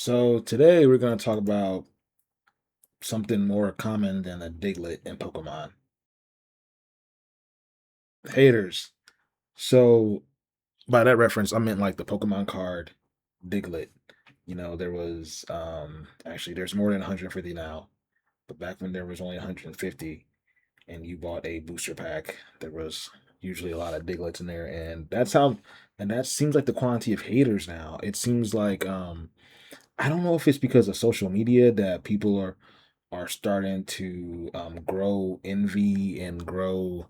So today we're going to talk about something more common than a Diglett in Pokemon. Haters. So by that reference, I meant like the Pokemon card Diglett. There was actually there's more than 150 now, but back when there was only 150 and you bought a booster pack, there was usually a lot of Digletts in there, and that seems like the quantity of haters now. It seems like I don't know if it's because of social media that people are starting to grow envy and grow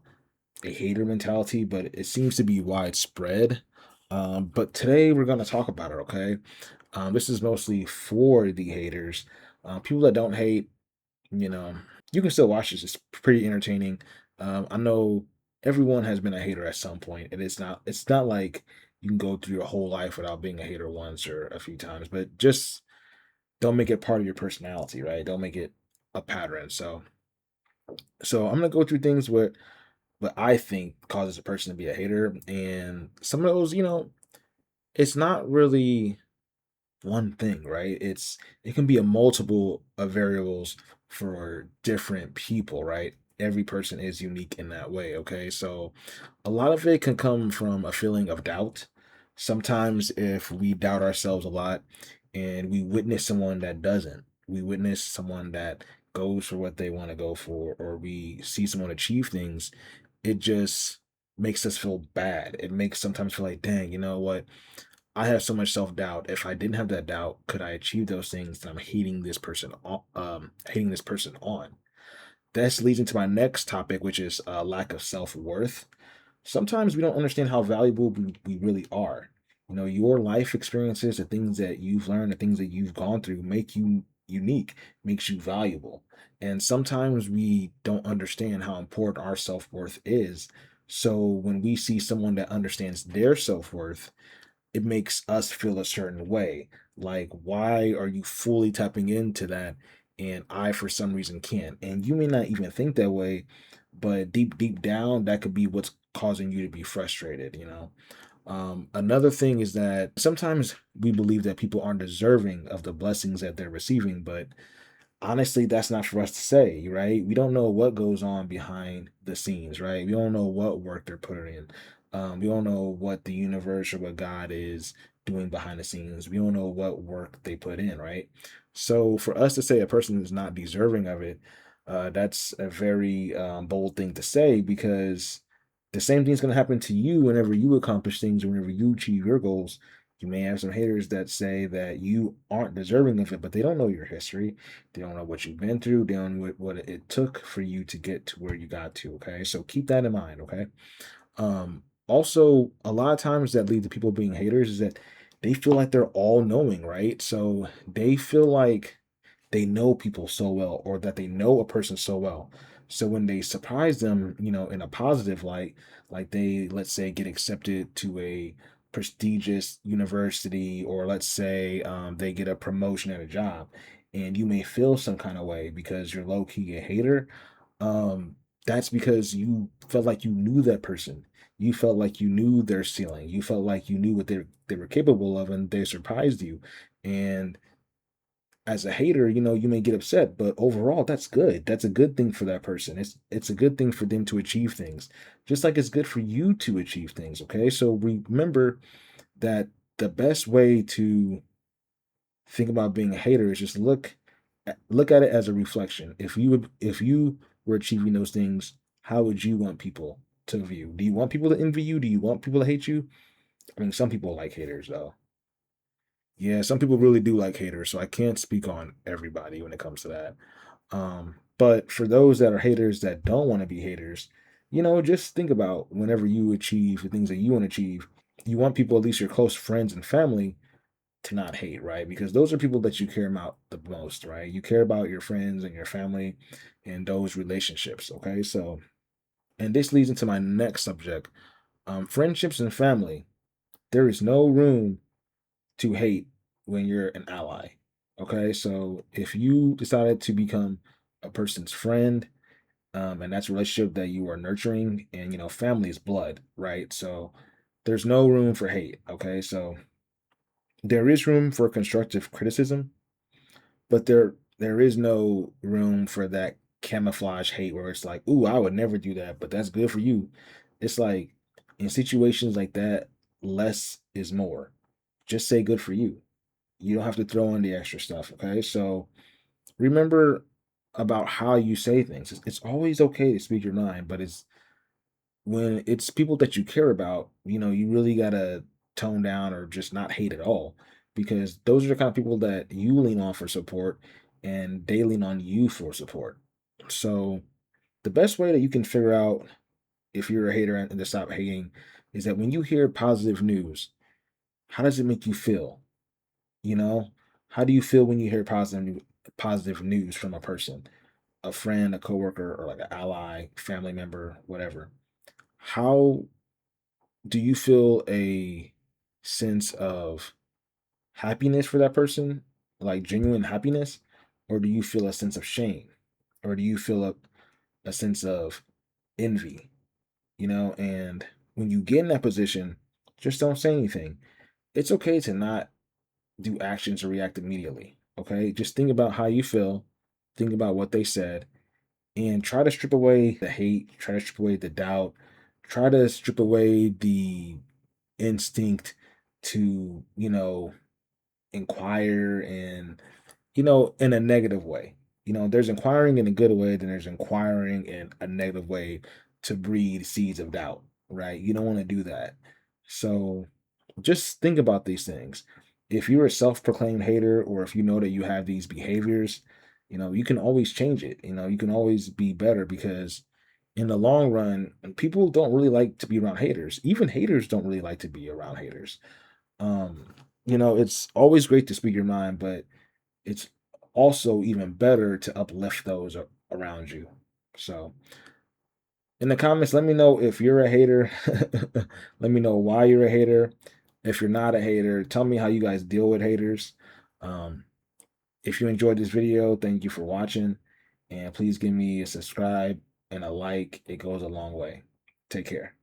a hater mentality, but it seems to be widespread. But today we're going to talk about it, okay? This is mostly for the haters. People that don't hate, you know, you can still watch this. It's pretty entertaining. I know everyone has been a hater at some point, and it's not like you can go through your whole life without being a hater once or a few times, but just don't make it part of your personality, right? Don't make it a pattern. So I'm gonna go through things what I think causes a person to be a hater, and some of those, it's not really one thing, right? It can be a multiple of variables for different people, right? Every person is unique in that way, okay? So a lot of it can come from a feeling of doubt. Sometimes if we doubt ourselves a lot and we witness someone that doesn't, we witness someone that goes for what they want to go for, or we see someone achieve things, it just makes us feel bad. It makes sometimes feel like, dang, you know what? I have so much self doubt. If I didn't have that doubt, could I achieve those things that I'm hating this person on? This leads into my next topic, which is lack of self worth. Sometimes we don't understand how valuable we really are. Your life experiences, the things that you've learned, the things that you've gone through make you unique, makes you valuable. And sometimes we don't understand how important our self worth is. So when we see someone that understands their self worth, it makes us feel a certain way. Like, why are you fully tapping into that? And I, for some reason, can't. And you may not even think that way, but deep down, that could be what's causing you to be frustrated. Another thing is that sometimes we believe that people aren't deserving of the blessings that they're receiving, but honestly, that's not for us to say, right? We don't know what goes on behind the scenes, right? We don't know what work they're putting in. We don't know what the universe or what God is doing behind the scenes. We don't know what work they put in, right? So for us to say a person is not deserving of it, that's a very bold thing to say, because the same thing's going to happen to you whenever you accomplish things, whenever you achieve your goals. You may have some haters that say that you aren't deserving of it, but they don't know your history. They don't know what you've been through. They don't know what it took for you to get to where you got to. Okay. So keep that in mind. Okay. Also, a lot of times that lead to people being haters is that they feel like they're all knowing, right? So they feel like they know people so well, or that they know a person so well. So when they surprise them, in a positive light, like they, let's say, get accepted to a prestigious university, or let's say they get a promotion at a job, and you may feel some kind of way because you're low key a hater. um, that's because you felt like you knew that person. You felt like you knew their ceiling. You felt like you knew what they were capable of, and they surprised you. And as a hater, you may get upset, but overall, that's good. That's a good thing for that person. It's a good thing for them to achieve things, just like it's good for you to achieve things. Okay, so remember that the best way to think about being a hater is just look at it as a reflection. If you were achieving those things, how would you want people to view? Do you want people to envy you? Do you want people to hate you? I mean, some people like haters though. Yeah, some people really do like haters, so I can't speak on everybody when it comes to that. But for those that are haters that don't want to be haters, just think about whenever you achieve the things that you want to achieve, you want people, at least your close friends and family, to not hate, right? Because those are people that you care about the most, right? You care about your friends and your family and those relationships, okay? So, and this leads into my next subject, friendships and family. There is no room to hate when you're an ally, okay? So, if you decided to become a person's friend, and that's a relationship that you are nurturing, and family is blood, right? So, there's no room for hate, okay? So, There is room for constructive criticism, but there is no room for that camouflage hate where it's like, "Ooh, I would never do that, but that's good for you." It's like in situations like that, less is more. Just say good for you. You don't have to throw in the extra stuff, okay? So remember about how you say things. It's always okay to speak your mind, but it's when it's people that you care about, you really gotta tone down or just not hate at all, because those are the kind of people that you lean on for support and they lean on you for support. So the best way that you can figure out if you're a hater and to stop hating is that when you hear positive news, how does it make you feel? You know, how do you feel when you hear positive news from a person, a friend, a coworker, or like an ally, family member, whatever? How do you feel a sense of happiness for that person, like genuine happiness, or do you feel a sense of shame, or do you feel a sense of envy? And when you get in that position, just don't say anything. It's okay to not do actions or react immediately. Okay, just think about how you feel, think about what they said, and try to strip away the hate, try to strip away the doubt, try to strip away the instinct to, inquire and, in a negative way. There's inquiring in a good way, then there's inquiring in a negative way to breed seeds of doubt, right? You don't want to do that. So just think about these things. If you're a self-proclaimed hater, or if you know that you have these behaviors, you can always change it. You can always be better, because in the long run, people don't really like to be around haters. Even haters don't really like to be around haters. Um, it's always great to speak your mind, but it's also even better to uplift those around you. So in the comments, let me know if you're a hater. Let me know why you're a hater. If you're not a hater, tell me how you guys deal with haters. Um, if you enjoyed this video, thank you for watching. And please give me a subscribe and a like. It goes a long way. Take care.